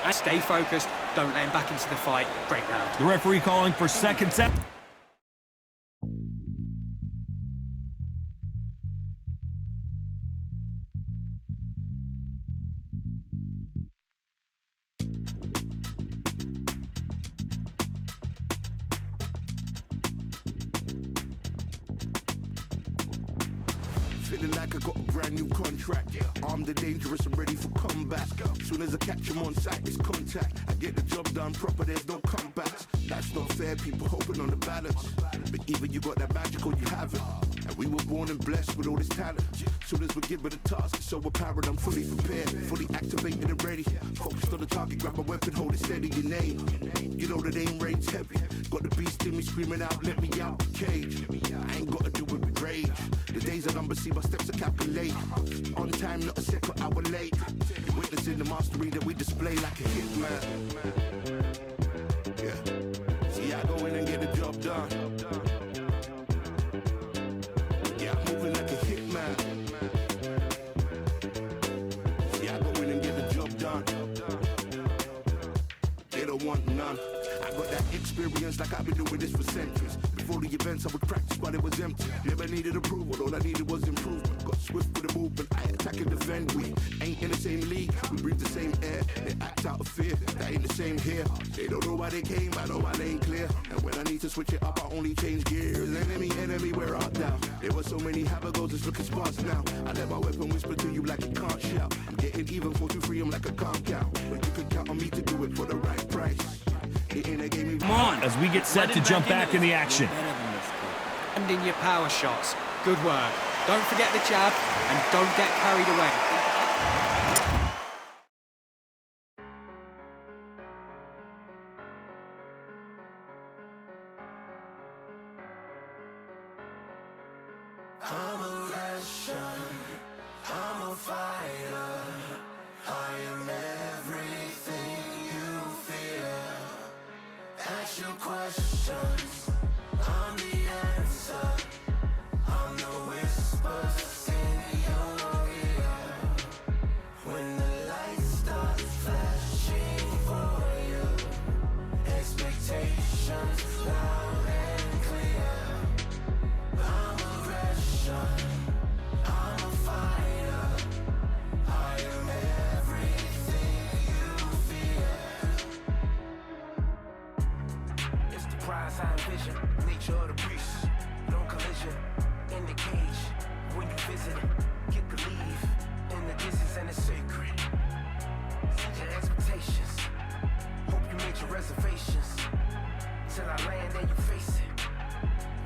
And stay focused, don't let him back into the fight. Break round. The referee calling for second set. Feeling like I got a brand new contract. Armed and dangerous and ready for combat. Soon as I catch him on sight, it's contact. I get the job done proper, there's no comebacks. That's not fair, people hoping on the balance. But even you got that magical, you haven't. And we were born and blessed with all this talent. Soon as we're given the task, it's so apparent I'm fully prepared, fully activated and ready. Focused on the target, grab my weapon, hold it steady, your name. You know the name reigns heavy. Got the beast in me screaming out, let me out the cage. I ain't gotta do it with rage. The days are numbered, see my steps are calculate. On time, not a second hour late. You're witnessing the mastery that we display like a hitman. Yeah. See, I go in and get the job done. Yeah, I'm moving like a hitman. See, I go in and get the job done. They don't want none. I got that experience like I've been doing this for centuries. Before the events I would practice but it was empty. Never needed approval, all I needed was improvement. Got swift with the movement, I attack and defend. We ain't in the same league, we breathe the same air. They act out of fear, that ain't the same here. They don't know why they came, I know my lane clear. And when I need to switch it up, I only change gears. Enemy, where art thou? There were so many habagos, it's looking sparse now. I let my weapon whisper to you like it can't shout. I'm getting even, 4 to 3, I'm like a calm count. But you can count on me to do it for the right price. Come on, as we get set to jump back in the action. And in your power shots. Good work. Don't forget the jab and don't get carried away. I'm a Russian, I'm a fighter, I am everything you fear. Ask your questions, I'm the answer, I'm the whispers in your ear. When the lights start flashing for you, expectations loud and clear. I'm a Russian, I'm a fighter, I am everything you fear. It's the prize I envision, nature of the beast, no collision, in the cage, when you visit, get the leave, in the distance and it's sacred. Set your expectations, hope you made your reservations, till I land and you face it,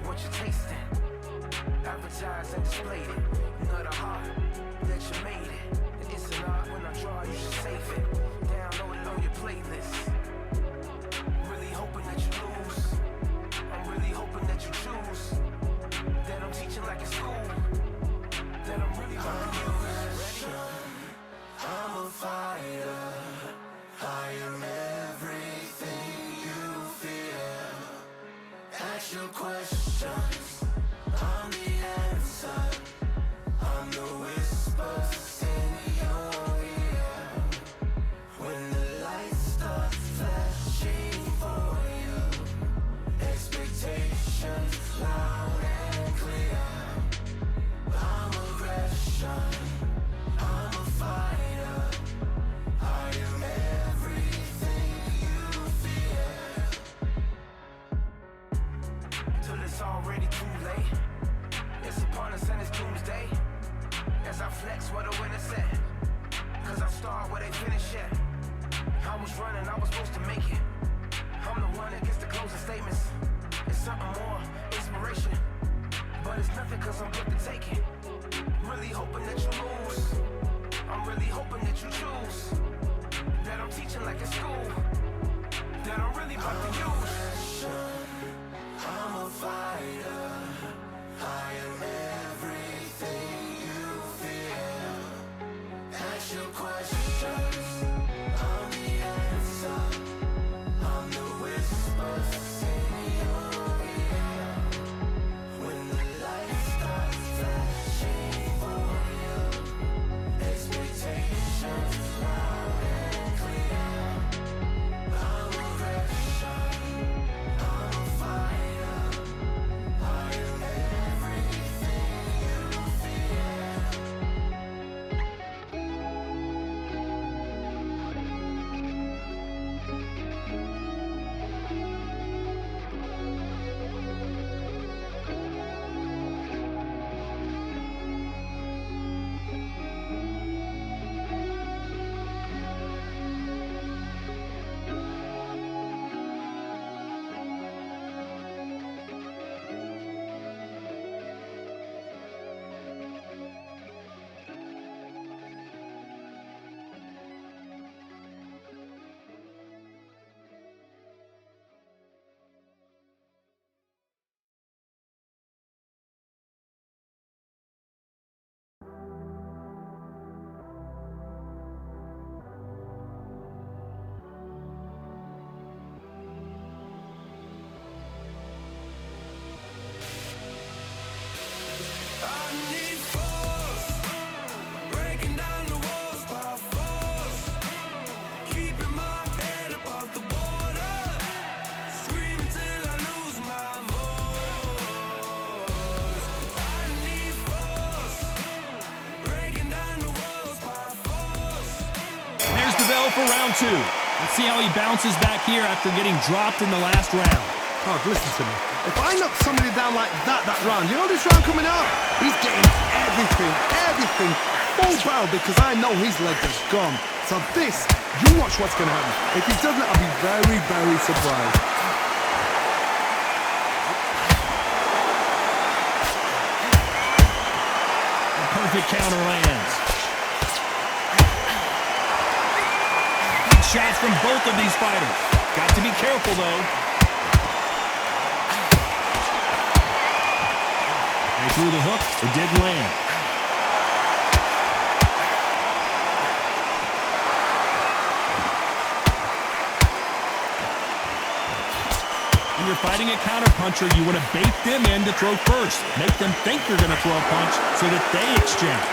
what you tasting. Advertise and display it. You know the heart that you made it. And it's an art when I draw, you should save it. Download it on your playlist. Really hoping that you lose. I'm really hoping that you choose. That I'm teaching like in school. That I'm really hoping you ready. I'm a fighter. I am everything you fear. Ask your questions. I'm the answer, I'm the whispers in your ear. When the lights start flashing for you, expectations loud and clear. I'm a Russian, I'm a fighter, I am everything you fear. Till it's already too late. It's upon us and it's doomsday. As I flex where the winner set. Cause I start where they finish yet. I was running, I was supposed to make it. I'm the one that gets the closing statements. It's something more, inspiration. But it's nothing cause I'm good to take it. Really hoping that you lose. I'm really hoping that you choose. That I'm teaching like in school. That I'm really about to use. I'm a fighter. I am everything you fear. Ask your questions, I'm the answer, I'm the whispers in your ear. When the lights start flashing for you, expectations fly. round 2. Let's see how he bounces back here after getting dropped in the last round. God, listen to me. If I knock somebody down like that round, you know this round coming up? He's getting everything full barrel because I know his leg is gone. So this, you watch what's going to happen. If he doesn't, I'll be very, very surprised. A perfect counter lands. Good shots from both of these fighters. Got to be careful, though. They threw the hook. It didn't land. When you're fighting a counterpuncher, you want to bait them in to throw first. Make them think you're going to throw a punch so that they exchange.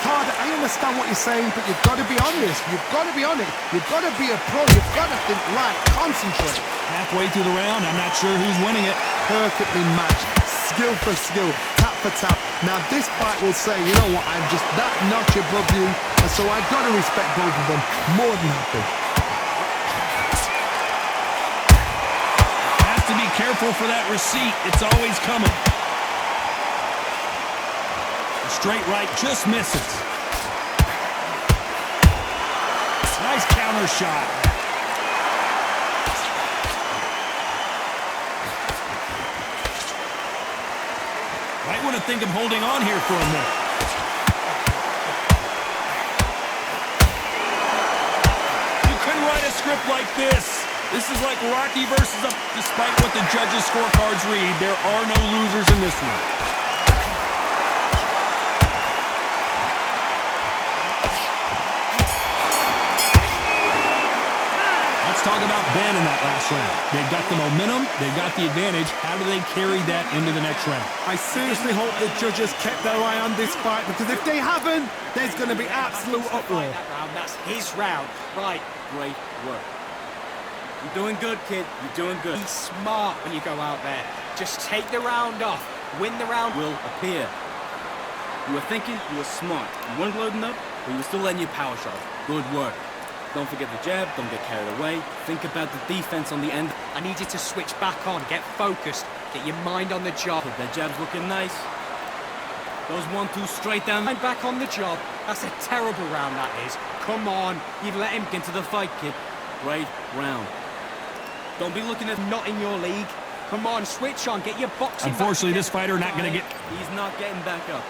Todd, I understand what you're saying, but you've got to be honest. You've got to be honest. You've got to be a pro. You've got to think right. Concentrate. Halfway through the round, I'm not sure who's winning it. Perfectly matched. Skill for skill. Tap for tap. Now this fight will say, you know what, I'm just that notch above you, and so I've got to respect both of them. More than happy. Have to be careful for that receipt. It's always coming. The straight right just misses. Nice counter shot. Might want to think of holding on here for a minute. You couldn't write a script like this. This is like Rocky versus up. Despite what the judges' scorecards read, there are no losers in this one. Let's talk about Ben in that last round. They've got the momentum, they've got the advantage. How do they carry that into the next round? I seriously hope the judges kept their eye on this fight, because if they haven't, there's going to be absolute uproar. That's his round. Right, great work. You're doing good, kid. You're doing good. Be smart when you go out there. Just take the round off. Win the round will appear. You were thinking, you were smart. You weren't loading up, but you were still letting your power shot. Good work. Don't forget the jab, don't get carried away. Think about the defense on the end. I need you to switch back on, get focused, get your mind on the job. That jab's looking nice. Those 1-2 straight down. Mind back on the job. That's a terrible round, that is. Come on, you've let him get into the fight, kid. Great round. Don't be looking at not in your league. Come on, switch on, get your boxing. Unfortunately, this fighter not going to get... He's not getting back up.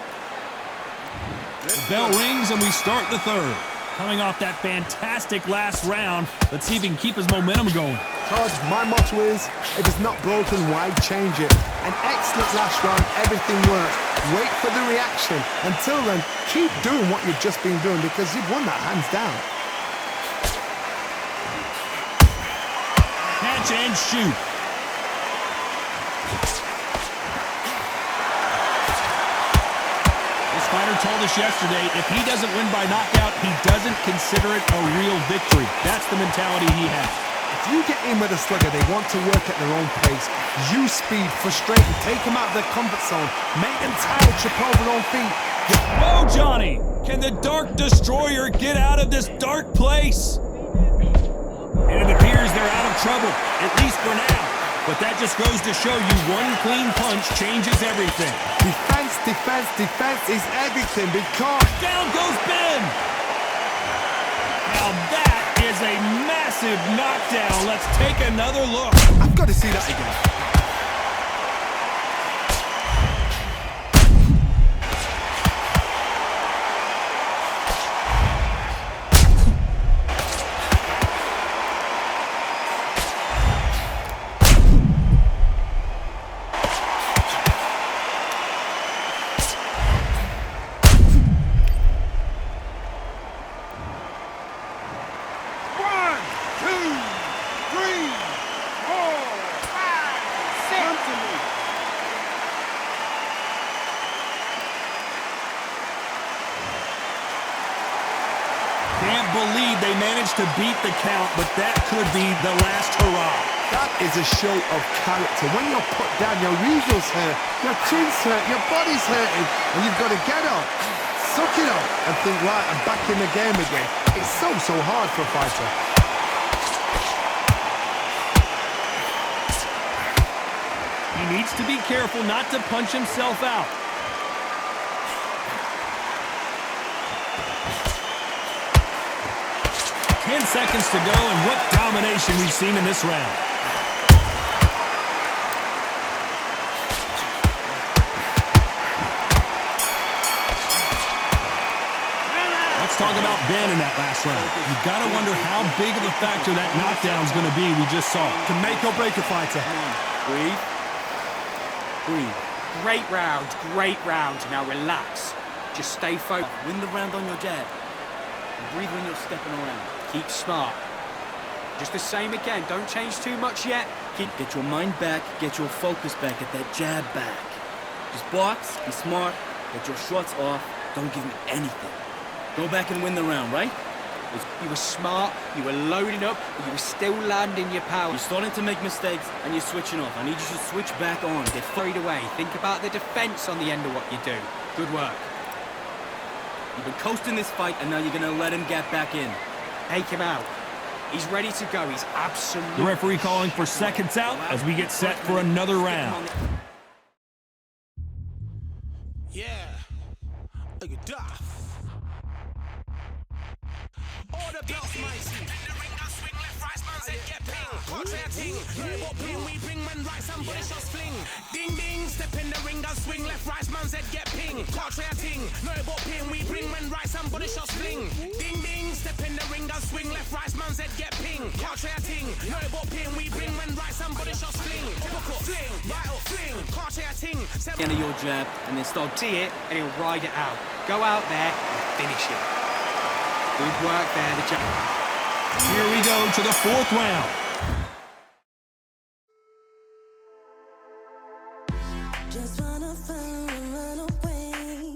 The bell rings and we start the third. Coming off that fantastic last round, let's see if he can keep his momentum going. Todd, my motto is, if it's not broken, why change it? An excellent last round, everything works. Wait for the reaction. Until then, keep doing what you've just been doing, because you've won that hands down. Catch and shoot. This fighter told us yesterday, if he doesn't win by knockout, he doesn't consider it a real victory. That's the mentality he has. If you get in with a slugger, they want to work at their own pace. Use speed, frustrate them, take them out of their comfort zone, make them tired, trip over their own feet. Whoa, Johnny! Can the Dark Destroyer get out of this dark place? And it appears they're out of trouble, at least for now. But that just goes to show you one clean punch changes everything. Defense, defense, defense is everything, because... Down goes Ben! Now that is a massive knockdown. Let's take another look. I've got to see that again. Can't believe they managed to beat the count, but that could be the last hurrah. That is a show of character. When you're put down, your eagles hurt, your chin's hurt, your body's hurting, and you've got to get up, suck it up, and think, right, I'm back in the game again. It's so hard for a fighter. He needs to be careful not to punch himself out. Ten seconds to go, and what domination we've seen in this round. Let's talk about Ben in that last round. You've got to wonder how big of a factor that knockdown is going to be we just saw. Can make or break a fighter. Breathe. Breathe. Great round, great round. Now relax. Just stay focused. Win the round on your jab. Breathe when you're stepping around. Keep smart. Just the same again. Don't change too much yet. Get your mind back, get your focus back, get that jab back. Just box, be smart, get your shots off, don't give me anything. Go back and win the round, right? You were smart, you were loading up, but you were still landing your power. You're starting to make mistakes, and you're switching off. I need you to switch back on. Get carried away. Think about the defense on the end of what you do. Good work. You've been coasting this fight, and now you're going to let him get back in. Take him out. He's ready to go. He's absolutely... The referee calling for seconds out as we get set for another round. Yeah, look at that. All the belts, mighty. In the ring, I swing left, right, man said get ping. Contrary ting, no but ping, we bring man right, somebody shots fling. Ding ding, step in the ring, I swing left, right, man said get ping. Contrary ting, no but ping, we bring man right, somebody shots fling. Ding ding, step in the ring, I swing left, right, man said get ping. Contrary ting, no but ping, we bring man right, somebody shots fling. Typical fling, right up fling. Contrary ting, End of your jab, and then start. See it, and he'll ride it out. Go out there and finish it. Good work there, the jab. Here we go to the fourth round. Just wanna run and run away.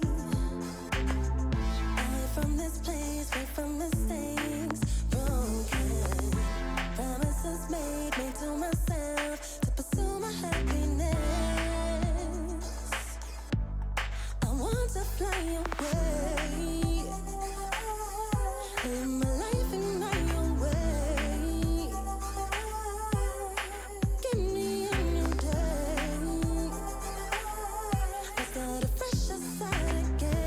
Away from this place, away from mistakes. Broken promises made me to myself to pursue my happiness. I want to fly away. Live my life in my own way. Give me a new day. I start afresh aside again.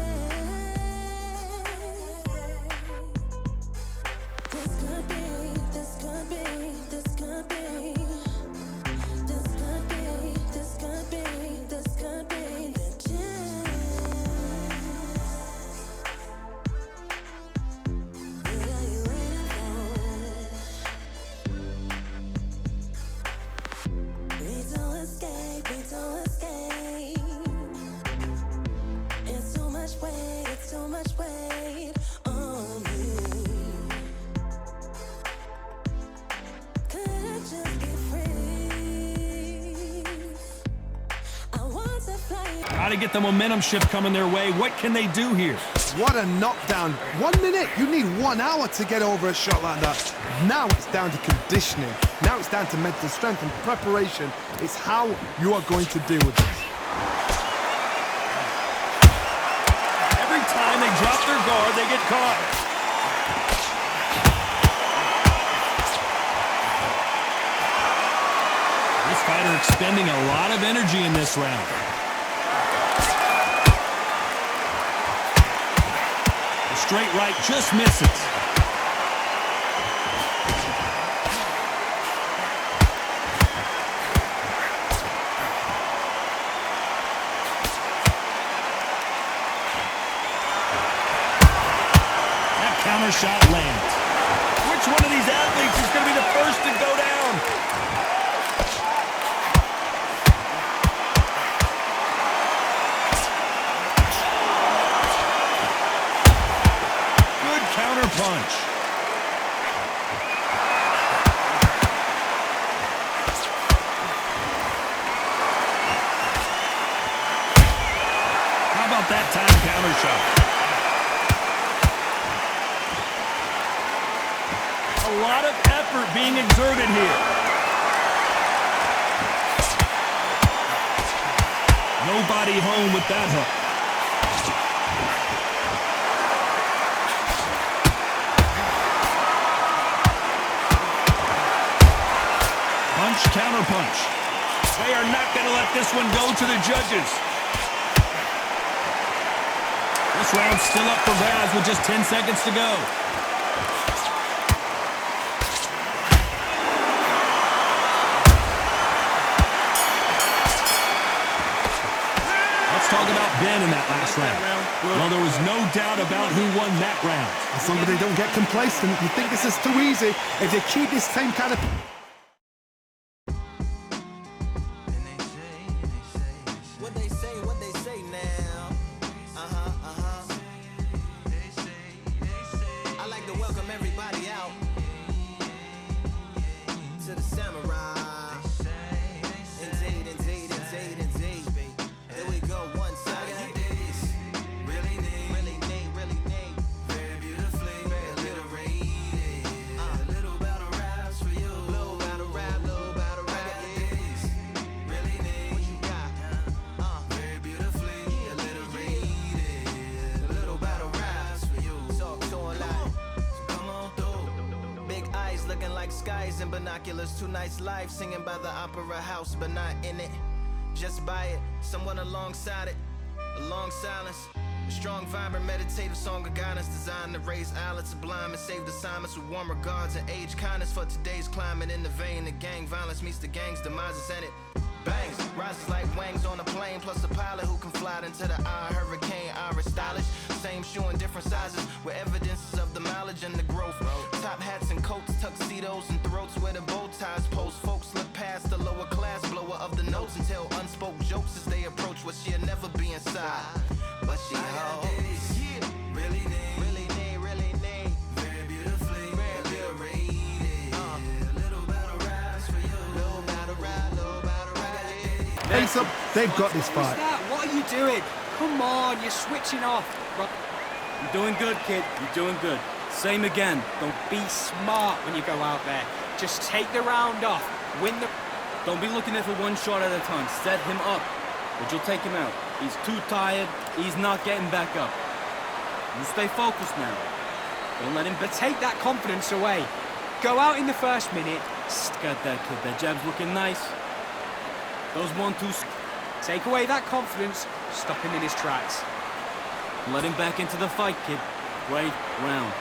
This could be, this could be, this could be. This could be, this could be, this could be the chance. What are you waiting for? Need to escape, need to escape. It's too much weight, it's too much weight on me. Could I just be free? I want to fly. Got to get the momentum shift coming their way. What can they do here? What a knockdown. 1 minute, you need 1 hour to get over a shot like that. Now it's down to conditioning. Now it's down to mental strength and preparation. It's how you are going to deal with this. Every time they drop their guard, they get caught. This fighter expending a lot of energy in this round. The straight right just misses. That counter shot lands. Which one of these athletes is going to be the first to go down? Good counter punch. How about that time counter shot? A lot of effort being exerted here. Nobody home with that hook. Punch, counter punch. They are not going to let this one go to the judges. This round's still up for grabs with just 10 seconds to go. Let's talk about Ben in that last round. Well, there was no doubt about who won that round. As long as they don't get complacent, you think this is too easy. If they keep this same kind of... What they say now. I like to welcome everybody out to the samurai. Indeed. Here we go, one side. Really neat. Very beautifully alliterated. Little battle raps for you. Little battle rap. Really neat. What you got? Very beautifully alliterated. Little battle raps for you. So a lot. So come on through. Big eyes looking like skies and binoculars. Two nights live singing by the opera house, but not in it. Just by it, someone alongside it. A long silence. A strong, vibrant, meditative song of guidance designed to raise eyelids sublime and save assignments with warm regards and age kindness for today's climate. In the vein of gang violence meets the gang's demises, and it bangs, rises like wings on a plane, plus a pilot who can fly into the eye. Hurricane, Irish stylish, same shoe in different sizes, with evidences of the mileage and the growth. Top hats and coats, tuxedos and throats where the bow ties post. Folks look past the lower class blower of the notes and tell unspoke jokes as they approach what she'll never be inside. But she holds really neat, very beautifully alliterated. Little battle raps for you. Little battle rap. Face up, they've got this What's fight. that? What are you doing? Come on, you're switching off. You're doing good, kid. You're doing good. Same again. Don't be smart when you go out there. Just take the round off. Win the... Don't be looking at it for one shot at a time. Set him up, but you'll take him out. He's too tired. He's not getting back up. You stay focused now. Don't let him... But take that confidence away. Go out in the first minute. Got that, kid. That jab's looking nice. Those 1-2... Take away that confidence. Stop him in his tracks. Let him back into the fight, kid. Great round.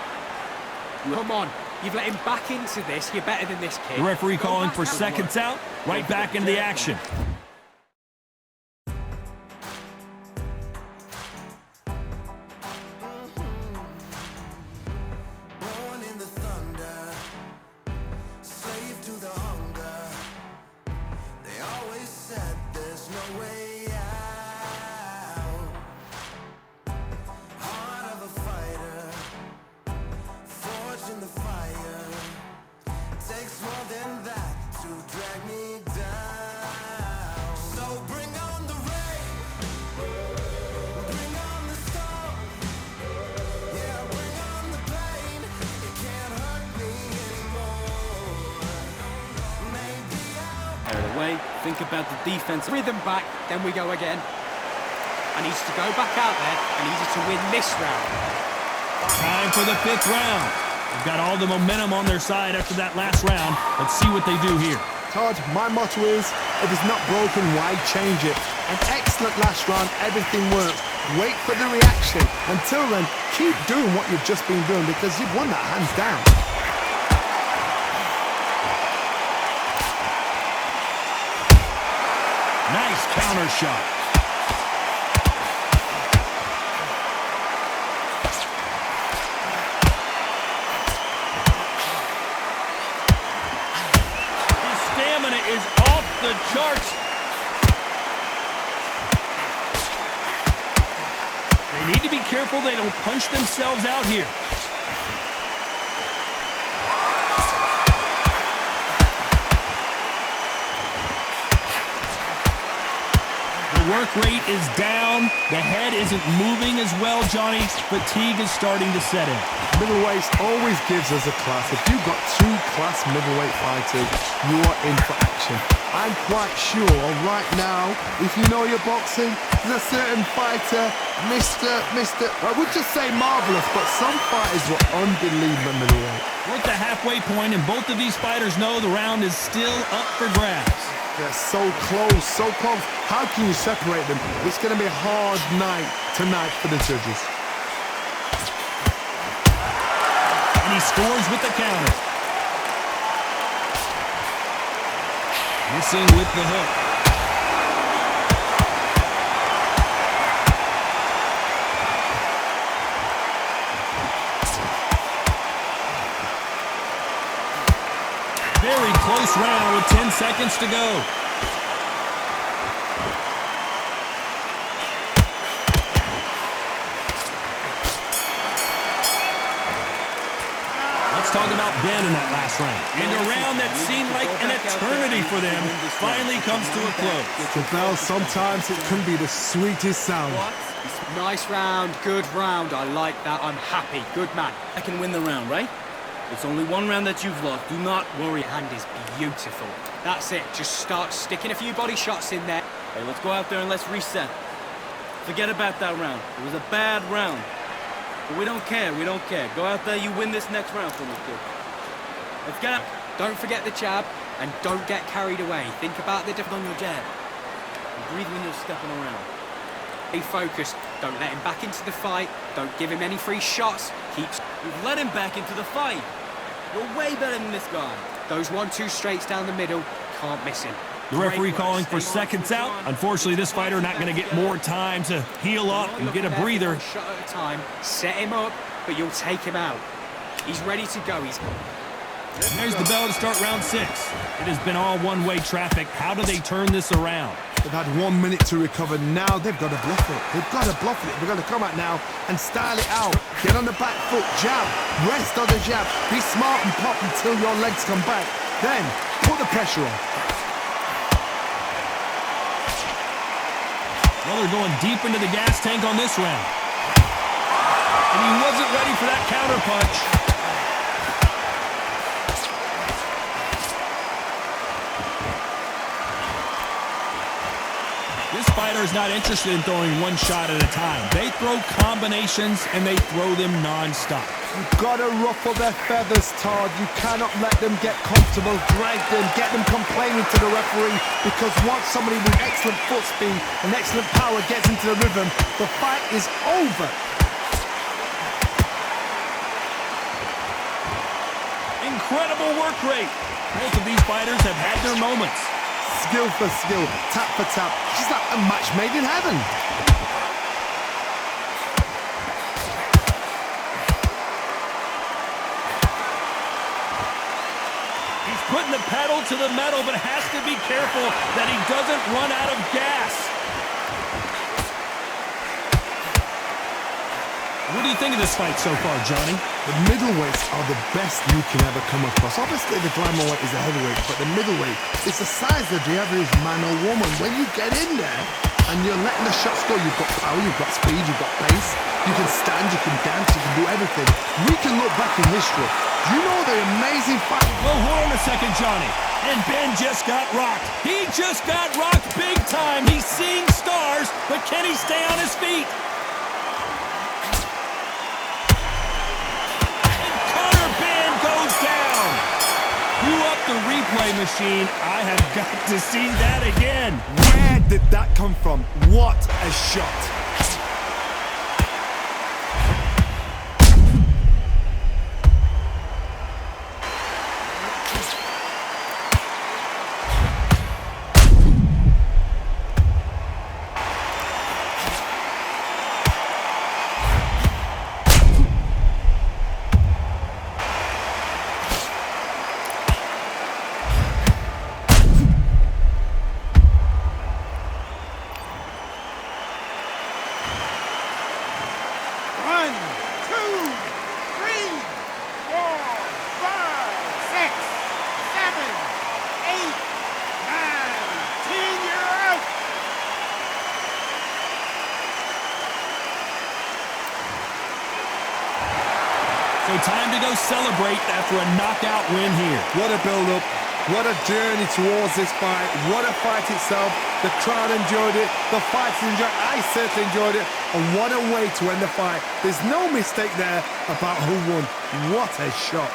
Come on. You've let him back into this. You're better than this, kid. The referee Go calling back for out. seconds out. Right back into the action. Born in the thunder, slave to the hunger. They always said there's no way out. Heart of a fighter, forged in the fire. Takes more than that to drag me down. So bring on the rain, bring on the storm. Yeah, bring on the pain. It can't hurt me anymore. Maybe I'll Out of the way. Think about the defense. Rhythm back, then we go again. I need you to go back out there. I need you to win this round. Time for the 5th round. They've got all the momentum on their side after that last round. Let's see what they do here. Todd, my motto is, if it's not broken, why change it? An excellent last round, everything works. Wait for the reaction. Until then, keep doing what you've just been doing because you've won that hands down. Nice counter shot. His stamina is off the charts. They need to be careful they don't punch themselves out here. The work rate is down. The head isn't moving as well, Johnny. Fatigue is starting to set in. Middleweight always gives us a class. If you've got 2 class middleweight fighters, you are in for action. I'm quite sure right now, if you know your boxing, there's a certain fighter, I would just say marvelous, but some fighters were unbelievable middleweight. We're at the halfway point, and both of these fighters know the round is still up for grabs. They're so close, so close. How can you separate them? It's going to be a hard night tonight for the judges. And he scores with the counter. Missing with the hook. Very close round with 10 seconds to go. Let's talk about Ben in that last round. And a round that seemed like an eternity for them finally comes to a close. The bell, sometimes it can be the sweetest sound. Nice round, good round. I like that. I'm happy. Good man. I can win the round, right? It's only one round that you've lost. Do not worry. Your hand is beautiful. That's it. Just start sticking a few body shots in there. Hey, let's go out there and let's reset. Forget about that round. It was a bad round. But we don't care. We don't care. Go out there. You win this next round for me, kid. Let's get up. Don't forget the jab and don't get carried away. Think about the difference on your jab. And breathe when you're stepping around. Be focused. Don't let him back into the fight. Don't give him any free shots. You've let him back into the fight. You're way better than this guy. Those 1-2 straights down the middle, can't miss him. The referee calling for seconds out. Unfortunately, this fighter not going to get more time to heal up and get a breather. One shot at a time. Set him up, but you'll take him out. He's ready to go. There's the bell to start round 6. It has been all one-way traffic. How do they turn this around? They've had 1 minute to recover. Now they've got to bluff it. They've got to bluff it. They've got to come out now and style it out. Get on the back foot, jab, rest on the jab. Be smart and pop until your legs come back. Then put the pressure on. Well, they're going deep into the gas tank on this round. And he wasn't ready for that counter punch. This fighter is not interested in throwing one shot at a time. They throw combinations and they throw them non-stop. You've got to ruffle their feathers, Todd. You cannot let them get comfortable, drag them, get them complaining to the referee, because once somebody with excellent foot speed and excellent power gets into the rhythm, the fight is over. Incredible work rate. Both of these fighters have had their moments. Skill for skill, tap for tap. She's like a match made in heaven. He's putting the pedal to the metal, but has to be careful that he doesn't run out of gas. What do you think of this fight so far, Johnny? The middleweights are the best you can ever come across. Obviously, the glamour weight is a heavyweight, but the middleweight is the size of the average man or woman. When you get in there and you're letting the shots go, you've got power, you've got speed, you've got pace, you can stand, you can dance, you can do everything. We can look back in history. Do you know the amazing fight? Well, hold on a second, Johnny. And Ben just got rocked. He just got rocked big time. He's seeing stars, but can he stay on his feet? The replay machine. I have got to see that again. Where did that come from? What a shot. So time to go celebrate after a knockout win here. What a build-up. What a journey towards this fight. What a fight itself. The crowd enjoyed it. The fighters enjoyed it. I certainly enjoyed it. And what a way to end the fight. There's no mistake there about who won. What a shot.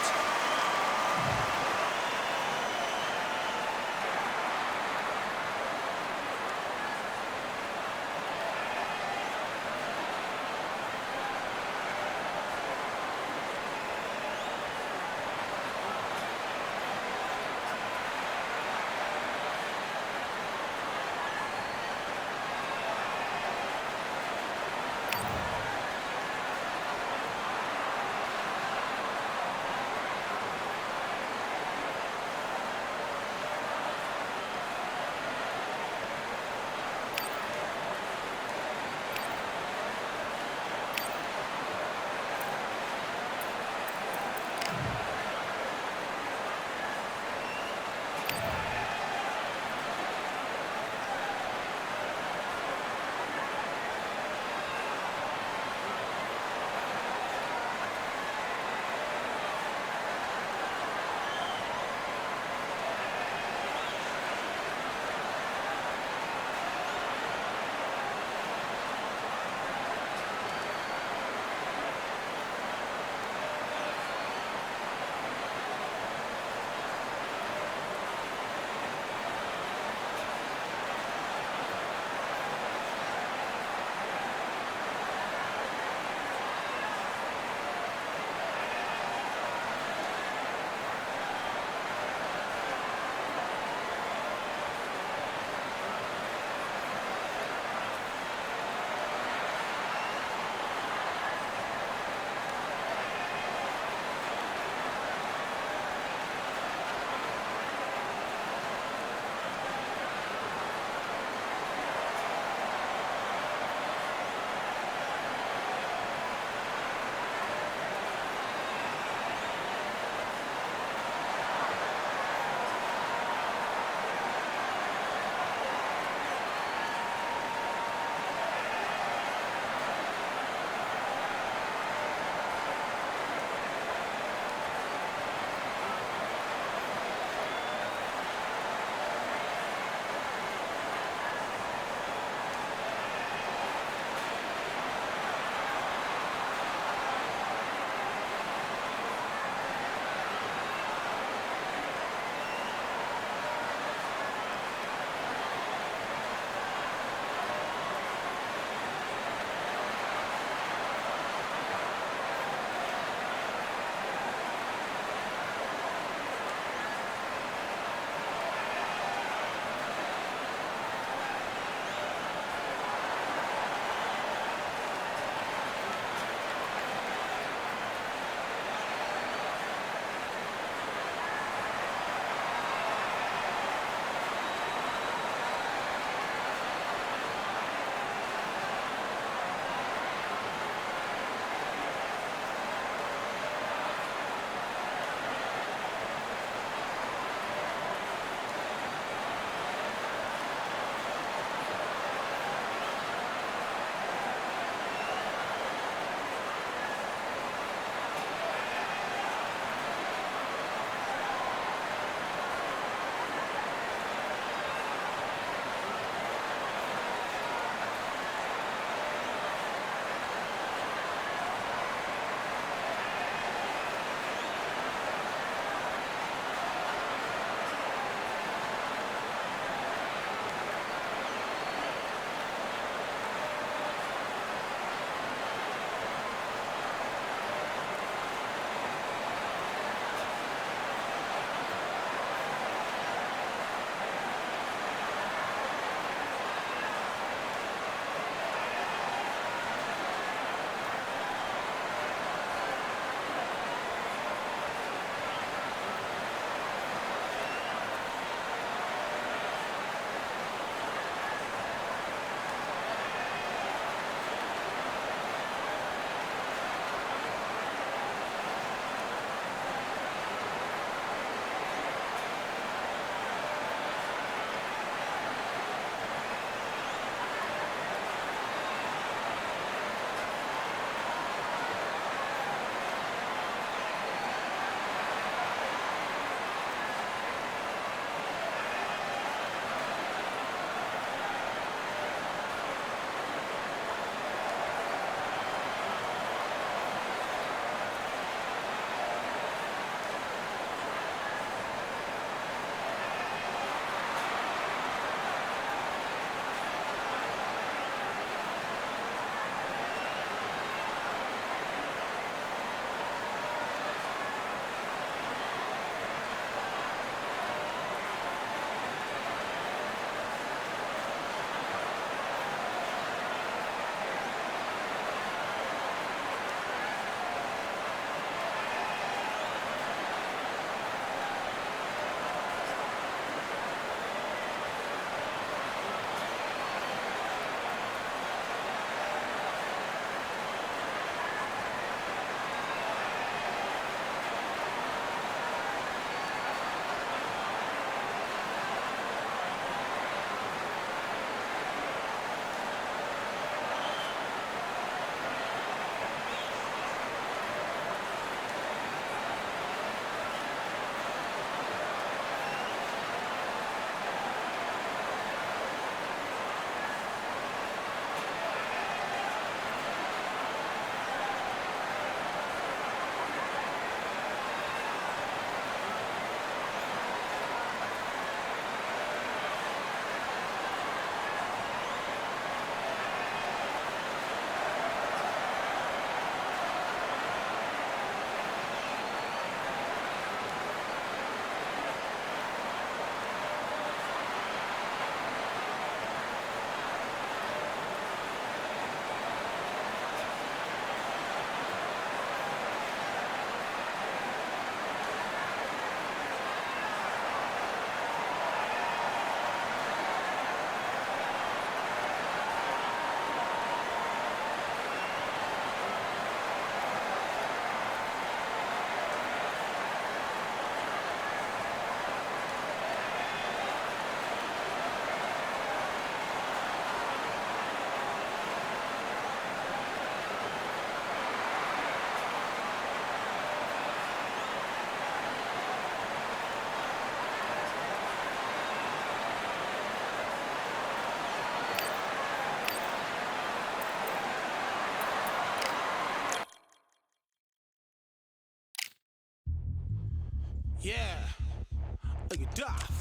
Are you daft?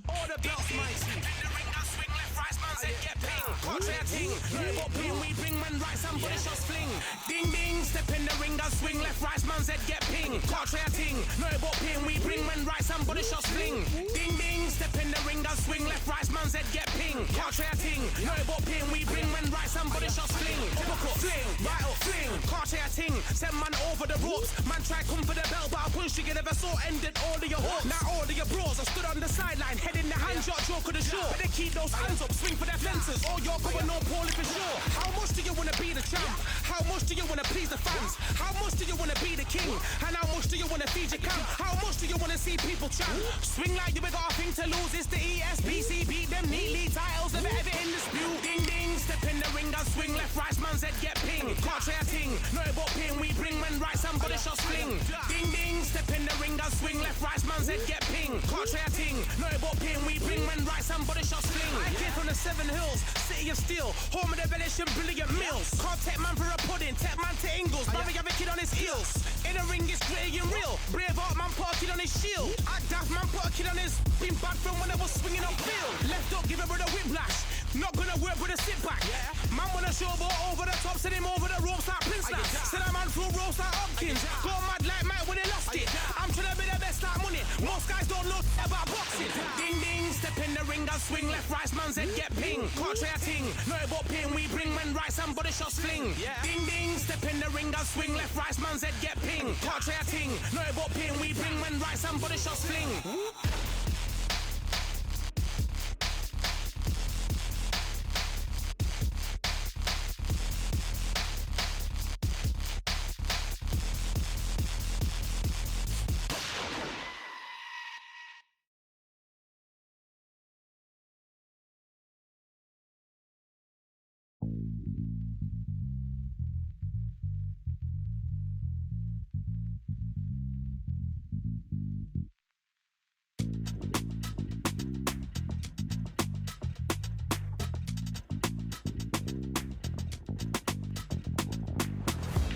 All the belts, mighty. In the ring, I swing left, right, man said get ping. Contrary ting, no but ping, we bring man right, somebody shots fling. Ding ding, step in the ring, I swing left, right, man said get ping. Contrary ting, no but ping, we bring man right, somebody shots fling. Ding ding, step in the ring, I swing left, right, man said get ping. Contrary ting, no but ping, we bring man right, somebody shots fling. Uppercut, fling, right up, fling. Contrary ting, send man over the ropes. Man try come for the belt, but I punch you, never saw ended all of your hopes. Now all of your bros, I stood on the sideline, head in the hand shot, joke of the show. But they keep those hands up, swing for their fences. All you're going on poorly for sure. How much do you wanna be the champ? How much do you wanna please the fans? How much do you wanna be the king? And how much do you wanna feed your camp? How much do you wanna see people chant? Swing like you ain't got a thing to lose. It's the ESPC, beat them neatly. Titles never ever in dispute. Ding ding, step in the ring and swing left, right, man said get ping. Can't try a ting, no but ping. We bring men right, somebody shots fling. Ding ding, step in the ring and swing left, right, man said get ping. Can't try a ting, no but ping. We bring men right, somebody shots fling. I came from the 7 Hills, city of steel, home of the village and brilliant meals. Can't take man for a pudding, take man to Ingles. Brother have a kid on his heels. In the ring it's gritty and real. Brave art man put a kid on his shield. Act daft man put a kid on his. Been bad from when I was swinging on field. Left up, give it with a whiplash. Not gonna work with a sit back. Man wanna showboat over the top, send him over the ropes like Prince Lass. Send a man through ropes like Hopkins. Go mad like Mike when he lost it. I'm trying to be the best like money. Most guys don't know about boxing. Ding ding, step in the ring and swing left, right, man said get ping. Can't try a ting, no but ping. We bring men right, somebody shots fling. Ding ding, step in the ring and swing left, right, man said get ping. Can't try a ting, no but ping. We bring men right, somebody shots fling.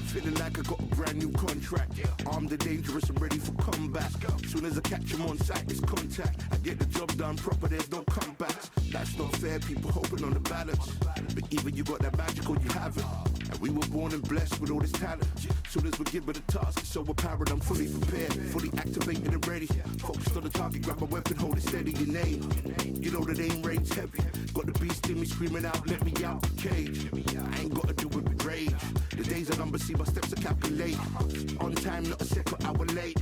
Feeling like I got a brand new contract. Armed and dangerous and ready for combat. Soon as I catch him on sight, it's contact. I get the job done proper, there's no comebacks. That's not fair, people hoping on the balance. But even you got that magical, you have it. And we were born and blessed with all this talent. Soon as we give it a task, it's so apparent, I'm fully prepared. Fully activated and ready. Focused on the target, grab my weapon, hold it steady, your name. You know that aim range heavy. Got the beast in me screaming out, let me out the cage. I ain't gotta do it with rage. The days are numbered, see my steps are calculate. On time, not a second hour late.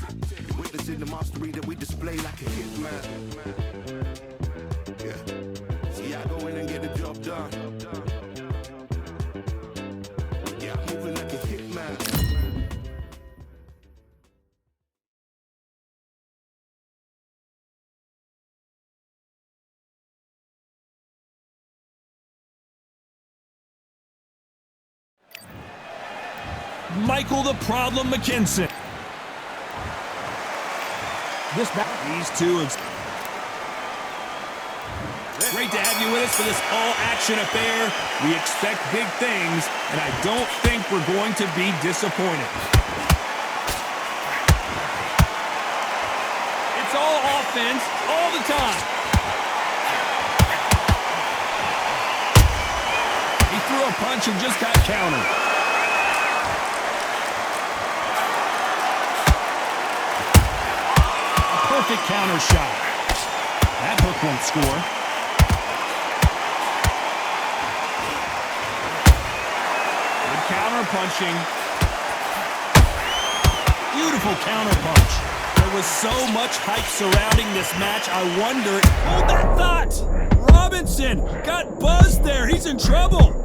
Witnessing the mastery that we display like a hitman. Yeah. See, I go in and get the job done. Yeah, I'm moving like a hitman. Michael the Problem McKinson. These two have... Great to have you with us for this all-action affair. We expect big things, and I don't think we're going to be disappointed. It's all offense, all the time. He threw a punch and just got countered. Perfect counter shot. That hook won't score. Good counter punching. Beautiful counter punch. There was so much hype surrounding this match, I wonder... Hold that thought! Robinson got buzzed there. He's in trouble.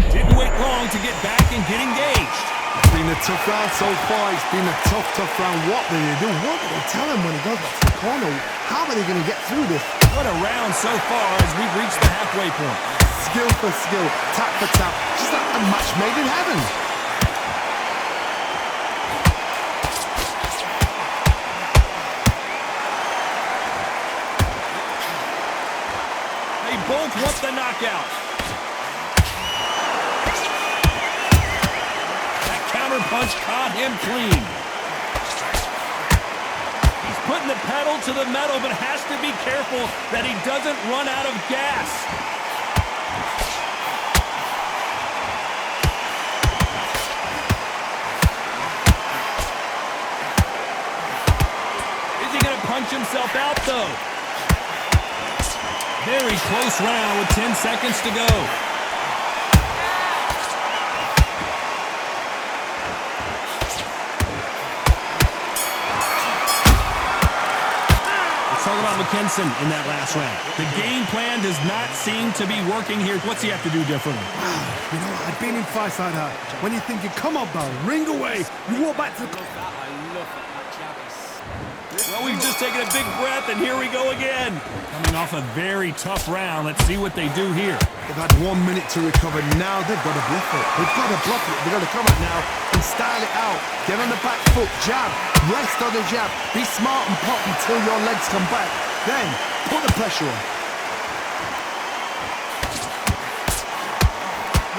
Didn't wait long to get back and get engaged. It's been a tough round so far. It's been a tough round. What do they do? What do they tell him when he goes back to the corner? How are they going to get through this? What a round so far as we've reached the halfway point. Skill for skill, tap for tap. Just like a match made in heaven. They both want the knockout. punch caught him clean. He's putting the pedal to the metal, but has to be careful that he doesn't run out of gas. Is he going to punch himself out, though? Very close round with 10 seconds to go. Talk about McKinson in that last round. The game plan does not seem to be working here. What's he have to do differently? You know, I've been in fights like that. When you're thinking, come on, Bell, ring away. You walk back to the... Well, we've just taken a big breath, and here we go again. Coming off a very tough round. Let's see what they do here. They've had 1 minute to recover. Now they've got to bluff it. They've got to bluff it. They've got to come out now and style it out. Get on the back foot, jab, rest on the jab. Be smart and pop until your legs come back. Then, put the pressure on.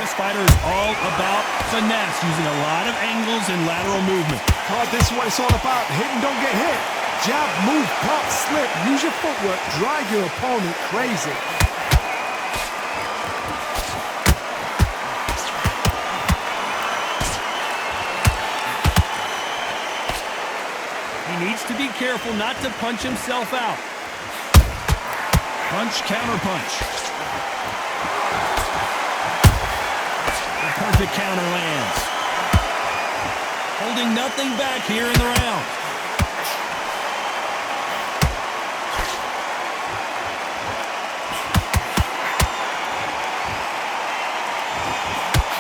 This fighter is all about finesse, using a lot of angles and lateral movement. Oh, this is what it's all about. Hit and don't get hit. Jab, move, pop, slip. Use your footwork. Drive your opponent crazy. He needs to be careful not to punch himself out. Punch, counter punch. The perfect counter lands. Holding nothing back here in the round.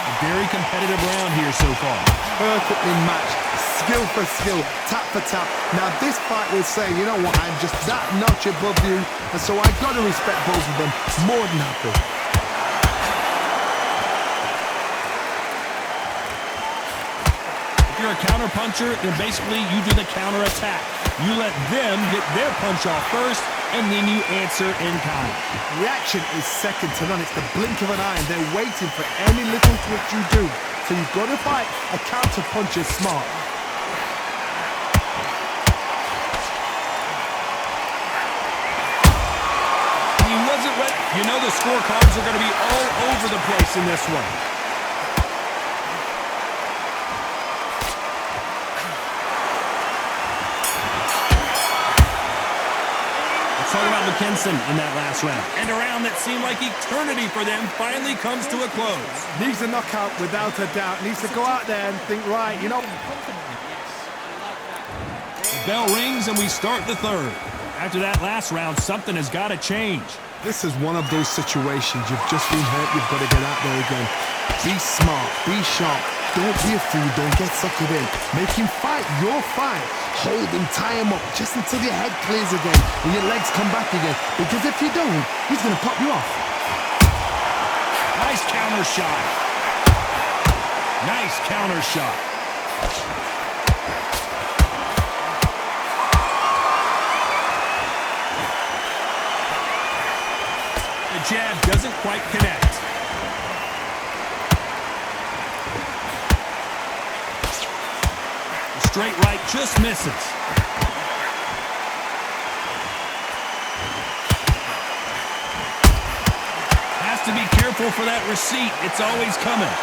A very competitive round here so far. Perfectly matched. Skill for skill, tap for tap. Now this fight will say, you know what, I'm just that notch above you, and so I got to respect both of them more than happy. If you're a counter puncher, then basically you do the counter attack. You let them get their punch off first, and then you answer in kind. Reaction is second to none. It's the blink of an eye, and they're waiting for any little twitch you do. So you've got to fight a counter puncher smart. You know the scorecards are going to be all over the place in this one. Let's talk about McKinson in that last round. And a round that seemed like eternity for them finally comes to a close. Needs a knockout without a doubt. Needs to go out there and think, right, you know. The bell rings and we start the third. After that last round, something has got to change. This is one of those situations. You've just been hurt. You've got to get out there again. Be smart. Be sharp. Don't be a fool. Don't get suckered in. Make him fight your fight. Hold him. Tie him up just until your head clears again and your legs come back again. Because if you don't, he's going to pop you off. Nice counter shot. Nice counter shot. The jab doesn't quite connect. The straight right just misses. Has to be careful for that receipt. It's always coming.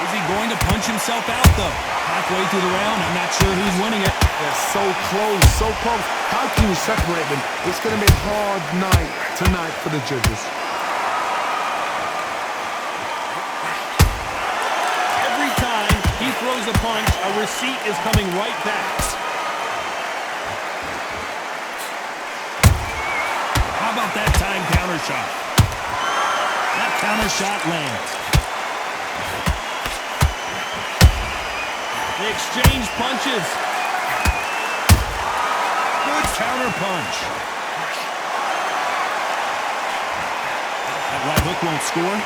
Is he going to punch himself out, though? Halfway through the round, I'm not sure who's winning it. They're so close, so close. How can you separate them? It's going to be a hard night tonight for the judges. Every time he throws a punch, a receipt is coming right back. How about that time counter shot? That counter shot lands. They exchange punches. Good counter punch. That right hook won't score.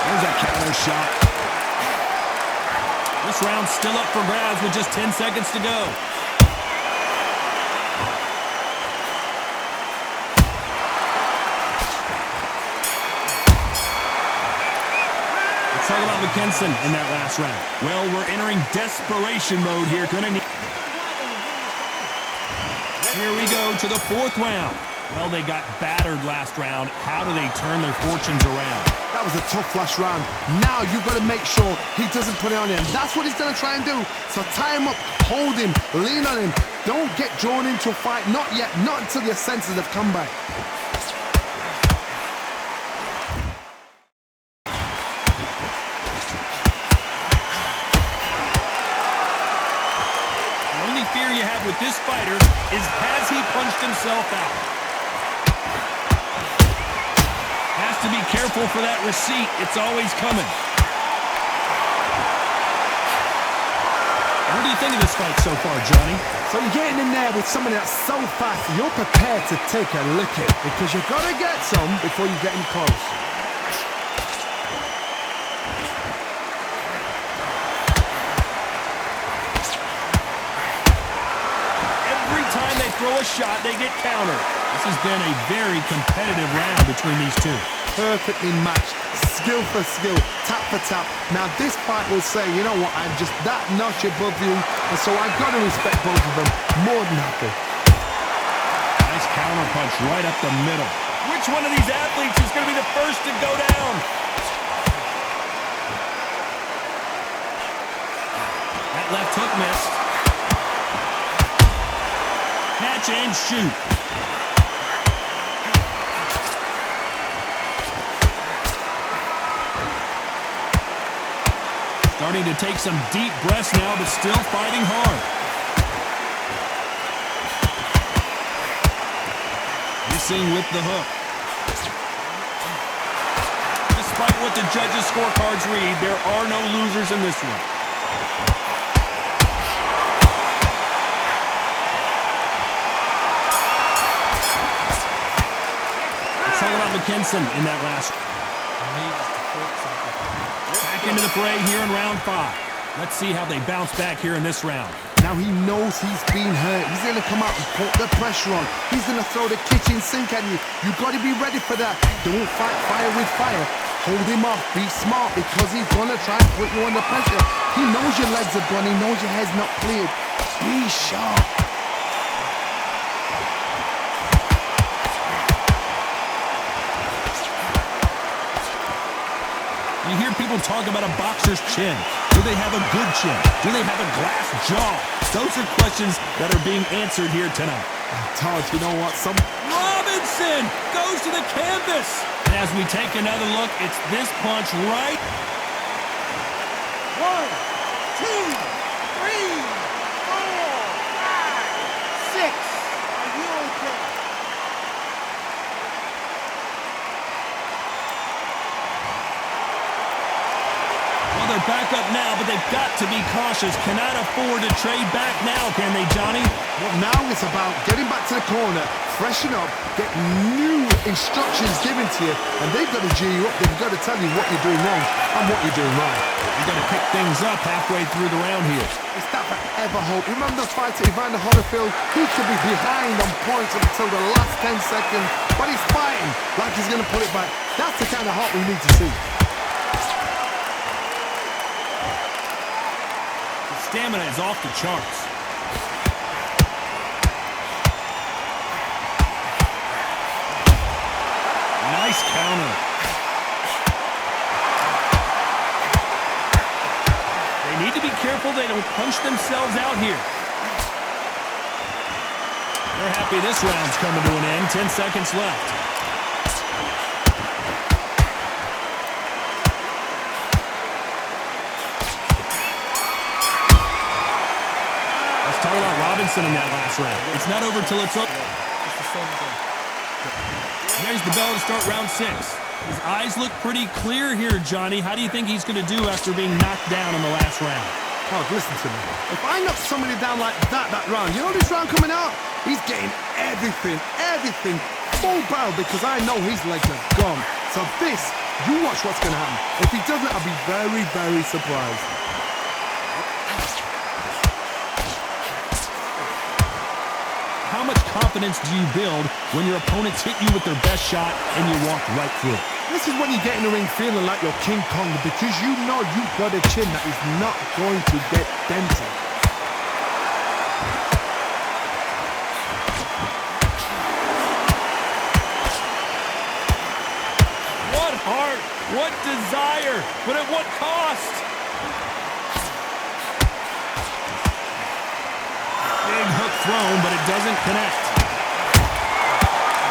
There's that counter shot. This round's still up for grabs with just 10 seconds to go. talk about McKinson in that last round. Well, we're entering desperation mode here. Here we go to the fourth round. Well, they got battered last round. How do they turn their fortunes around? That was a tough last round. Now you've got to make sure he doesn't put it on him. That's what he's going to try and do. So tie him up, hold him, lean on him. Don't get drawn into a fight. Not yet. Not until your senses have come back. The only fear you have with this fighter is, has he punched himself out? Has to be careful for that receipt. It's always coming. What do you think of this fight so far, Johnny? So you're getting in there with somebody that's so fast, you're prepared to take a licking because you've got to get some before you get in close. Every time they throw a shot, they get countered. This has been a very competitive round between these two. Perfectly matched, skill for skill, tap for tap. Now this fight will say, you know what, I'm just that notch above you, and so I've got to respect both of them more than happy. Nice counter punch right up the middle. Which one of these athletes is going to be the first to go down? That left hook missed. Catch and shoot. Starting to take some deep breaths now, but still fighting hard. Missing with the hook. Despite what the judges' scorecards read, there are no losers in this one. Let's talk about McKinson in that last one. Back into the fray here in round 5. Let's see how they bounce back here in this round. Now he knows he's been hurt. He's going to come out and put the pressure on. He's going to throw the kitchen sink at you. You've got to be ready for that. Don't fight fire with fire. Hold him off. Be smart because he's going to try and put you under pressure. He knows your legs are gone. He knows your head's not cleared. Be sharp. You hear people talk about a boxer's chin. Do they have a good chin? Do they have a glass jaw? Those are questions that are being answered here tonight. Todd, you know what? Robinson goes to the canvas. And as we take another look, it's this punch right. 1, 2, 3, 4, 5, 6. Are you okay? They're back up now, but they've got to be cautious. Cannot afford to trade back now, can they, Johnny? Well, now it's about getting back to the corner, freshen up, get new instructions given to you, and they've got to G you up. They've got to tell you what you're doing wrong and what you're doing right. You've got to pick things up halfway through the round here. It's that forever hope. Remember the fight at Evander Holyfield? He could be behind on points until the last 10 seconds, but he's fighting like he's going to pull it back. That's the kind of heart we need to see. Stamina is off the charts. Nice counter. They need to be careful they don't punch themselves out here. They're happy this round's coming to an end. 10 seconds left. Talk about Robinson in that last round. It's not over till it's over. There's the bell to start round 6. His eyes look pretty clear here, Johnny. How do you think he's going to do after being knocked down in the last round? Oh, listen to me. If I knock somebody down like that round, you know this round coming out? He's getting everything, full barrel because I know his legs are gone. So this, you watch what's going to happen. If he doesn't, I'll be very, very surprised. How much confidence do you build when your opponents hit you with their best shot and you walk right through it? This is when you get in the ring feeling like you're King Kong because you know you've got a chin that is not going to get dented. What heart, what desire, but at what cost? Big hook thrown, but it doesn't connect.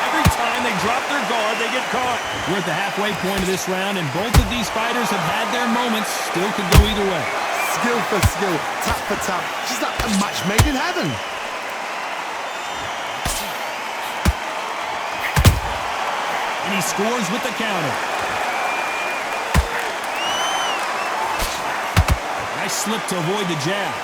Every time they drop their guard, they get caught. We're at the halfway point of this round, and both of these fighters have had their moments. Still could go either way. Skill for skill, tap for tap. Just like a match made in heaven. And he scores with the counter. Nice slip to avoid the jab.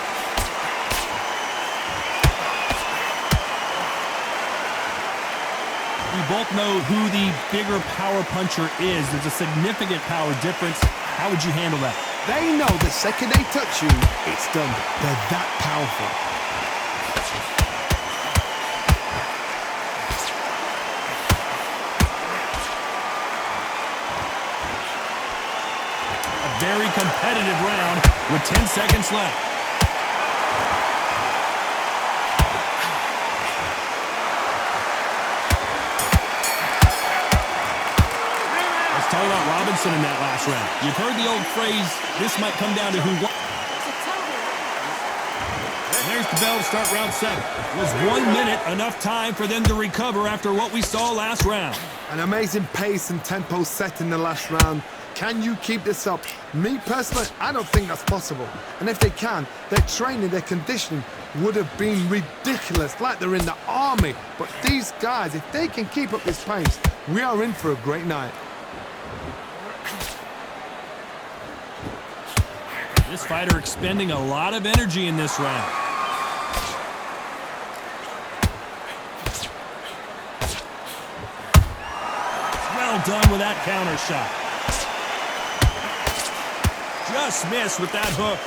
We both know who the bigger power puncher is. There's a significant power difference. How would you handle that? They know the second they touch you, it's done. They're that powerful. A very competitive round with 10 seconds left. Talk about Robinson in that last round. You've heard the old phrase, this might come down to who won. There's the bell to start round 7. Was 1 minute enough time for them to recover after what we saw last round? An amazing pace and tempo set in the last round. Can you keep this up? Me personally, I don't think that's possible. And if they can, their training, their conditioning would have been ridiculous, like they're in the army. But these guys, if they can keep up this pace, we are in for a great night. This fighter expending a lot of energy in this round. Well done with that counter shot. Just missed with that hook.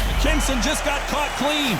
McKinson just got caught clean.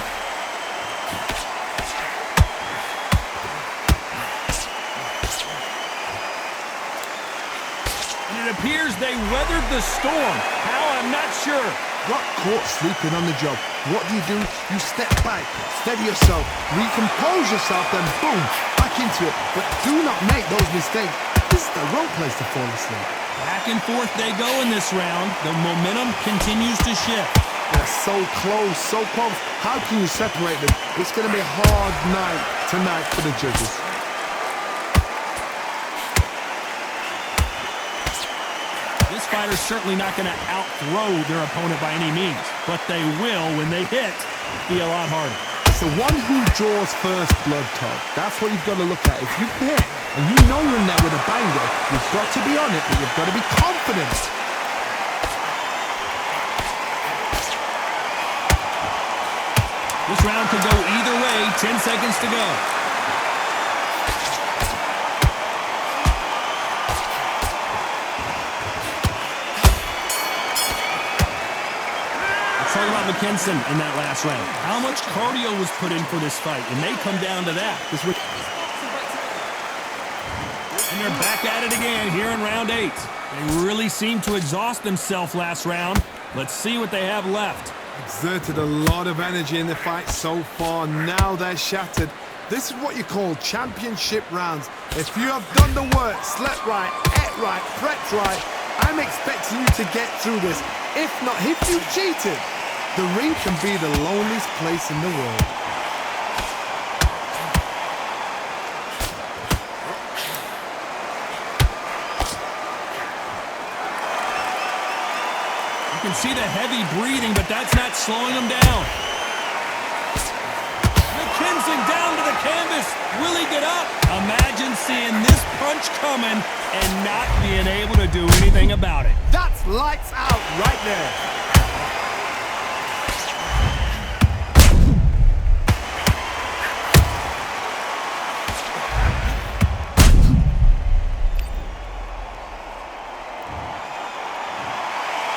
It appears they weathered the storm. How, I'm not sure. Got caught sleeping on the job. What do? You step back, steady yourself, recompose yourself, then boom, back into it. But do not make those mistakes. This is the wrong place to fall asleep. Back and forth they go in this round. The momentum continues to shift. They're so close, so close. How can you separate them? It's going to be a hard night tonight for the judges. This fighter's certainly not going to out-throw their opponent by any means, but they will, when they hit, be a lot harder. It's the one who draws first blood, Todd. That's what you've got to look at. If you hit, and you know you're in there with a banger, you've got to be on it, but you've got to be confident. This round could go either way. 10 seconds to go. Talk about McKinson in that last round. How much cardio was put in for this fight? It may come down to that. And they're back at it again here in round 8. They really seemed to exhaust themselves last round. Let's see what they have left. Exerted a lot of energy in the fight so far. Now they're shattered. This is what you call championship rounds. If you have done the work, slept right, ate right, prepped right, I'm expecting you to get through this. If not, if you cheated, the ring can be the loneliest place in the world. You can see the heavy breathing, but that's not slowing him down. McKinson down to the canvas. Will he get up? Imagine seeing this punch coming and not being able to do anything about it. That's lights out right there.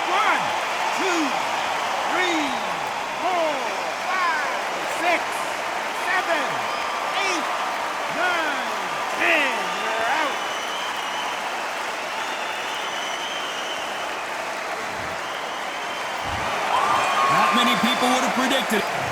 One, two, three, four. to...